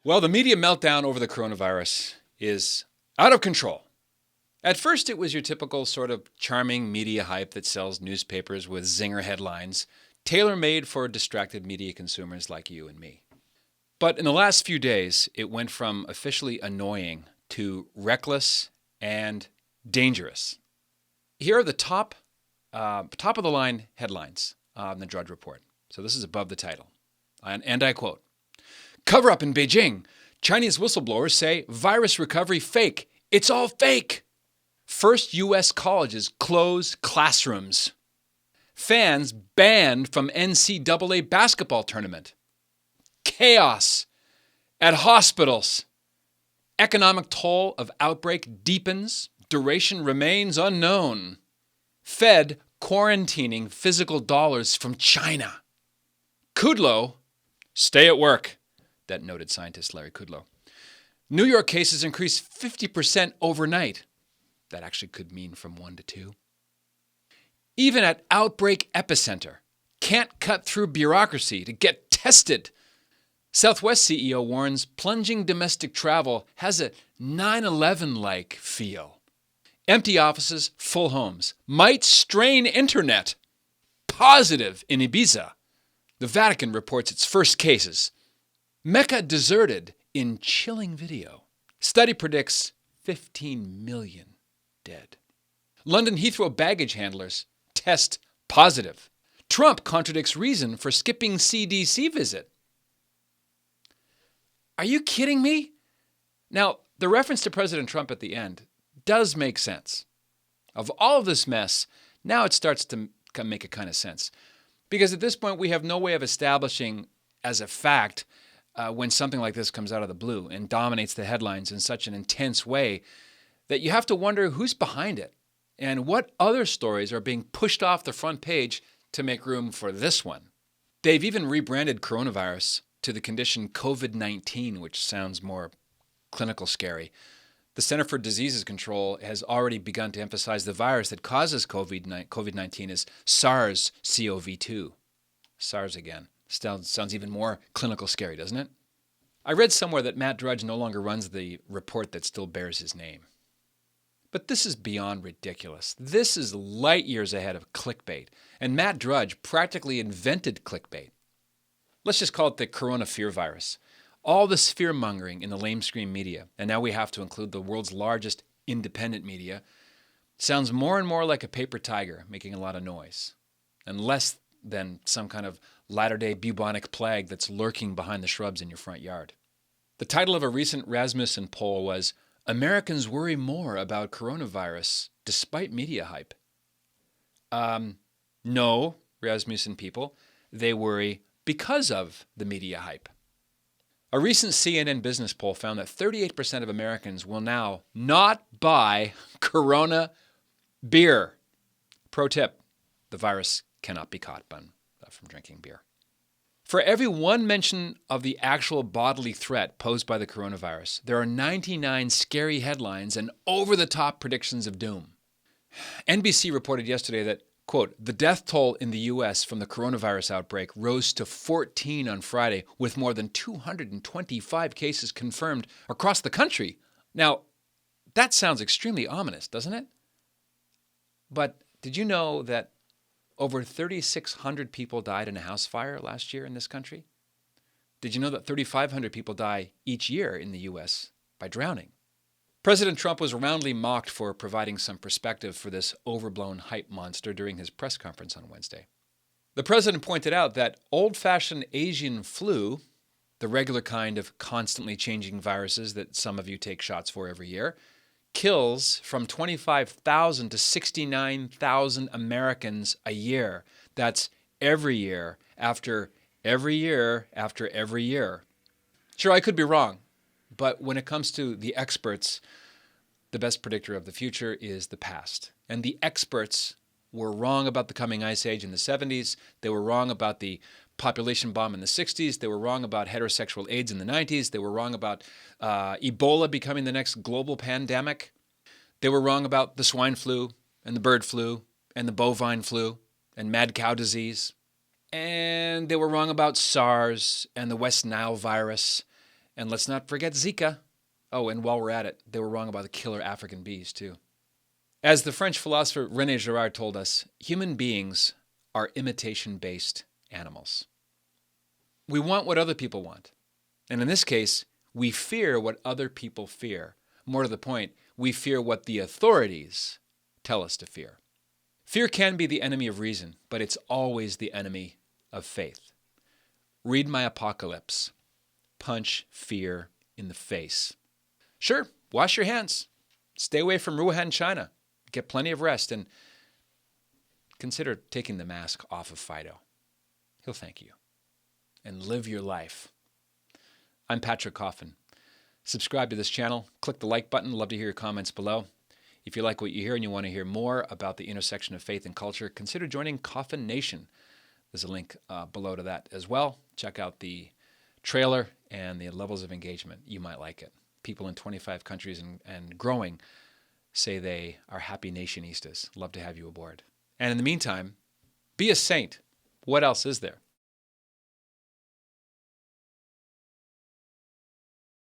Well, the media meltdown over the coronavirus is out of control. At first, it was your typical sort of charming media hype that sells newspapers with zinger headlines, tailor-made for distracted media consumers like you and me. But in the last few days, it went from officially annoying to reckless and dangerous. Here are the top of the line headlines on the Drudge Report. So this is above the title. And I quote, "Cover up in Beijing. Chinese whistleblowers say virus recovery fake. It's all fake. First U.S. colleges close classrooms. Fans banned from NCAA basketball tournament. Chaos at hospitals. Economic toll of outbreak deepens. Duration remains unknown. Fed quarantining physical dollars from China. Kudlow, stay at work." That noted scientist Larry Kudlow. "New York cases increased 50% overnight." That actually could mean from 1 to 2. "Even at outbreak epicenter. Can't cut through bureaucracy to get tested." Southwest CEO warns plunging domestic travel has a 9/11-like feel. Empty offices, full homes. Might strain internet. Positive in Ibiza. The Vatican reports its first cases. Mecca deserted in chilling video. Study predicts 15 million dead. London Heathrow baggage handlers test positive. Trump contradicts reason for skipping CDC visit. Are you kidding me? Now, the reference to President Trump at the end does make sense. Of all of this mess, now it starts to make a kind of sense. Because at this point, we have no way of establishing as a fact when something like this comes out of the blue and dominates the headlines in such an intense way that you have to wonder who's behind it and what other stories are being pushed off the front page to make room for this one. They've even rebranded coronavirus to the condition COVID-19, which sounds more clinical scary. The Center for Diseases Control has already begun to emphasize the virus that causes COVID-19 is SARS CoV2. SARS again. Sounds even more clinical scary, doesn't it? I read somewhere that Matt Drudge no longer runs the report that still bears his name. But this is beyond ridiculous. This is light years ahead of clickbait. And Matt Drudge practically invented clickbait. Let's just call it the corona fear virus. All this fear-mongering in the lamestream media, and now we have to include the world's largest independent media, sounds more and more like a paper tiger making a lot of noise, and less than some kind of latter-day bubonic plague that's lurking behind the shrubs in your front yard. The title of a recent Rasmussen poll was, "Americans worry more about coronavirus despite media hype." No, Rasmussen people, they worry because of the media hype. A recent CNN business poll found that 38% of Americans will now not buy Corona beer. Pro tip, the virus cannot be caught from drinking beer. For every one mention of the actual bodily threat posed by the coronavirus, there are 99 scary headlines and over-the-top predictions of doom. NBC reported yesterday that, quote, "The death toll in the U.S. from the coronavirus outbreak rose to 14 on Friday, with more than 225 cases confirmed across the country." Now, that sounds extremely ominous, doesn't it? But did you know that over 3,600 people died in a house fire last year in this country? Did you know that 3,500 people die each year in the U.S. by drowning? President Trump was roundly mocked for providing some perspective for this overblown hype monster during his press conference on Wednesday. The president pointed out that old-fashioned Asian flu, the regular kind of constantly changing viruses that some of you take shots for every year, kills from 25,000 to 69,000 Americans a year. That's every year after every year after every year. Sure, I could be wrong, but when it comes to the experts, the best predictor of the future is the past. And the experts were wrong about the coming ice age in the 70s. They were wrong about the population bomb in the 60s. They were wrong about heterosexual AIDS in the 90s. They were wrong about Ebola becoming the next global pandemic. They were wrong about the swine flu and the bird flu and the bovine flu and mad cow disease. And they were wrong about SARS and the West Nile virus And let's not forget Zika. Oh, and while we're at it, they were wrong about the killer African bees, too. As the French philosopher René Girard told us, human beings are imitation-based animals. We want what other people want. And in this case, we fear what other people fear. More to the point, we fear what the authorities tell us to fear. Fear can be the enemy of reason, but it's always the enemy of faith. Read my Apocalypse. Punch fear in the face. Sure, wash your hands. Stay away from Wuhan, China. Get plenty of rest, and consider taking the mask off of Fido. He'll thank you. And live your life. I'm Patrick Coffin. Subscribe to this channel. Click the like button. Love to hear your comments below. If you like what you hear and you want to hear more about the intersection of faith and culture, consider joining Coffin Nation. There's a link below to that as well. Check out the trailer and the levels of engagement. You might like it. People in 25 countries and growing say they are happy nationistas. Love to have you aboard. And in the meantime, be a saint. What else is there?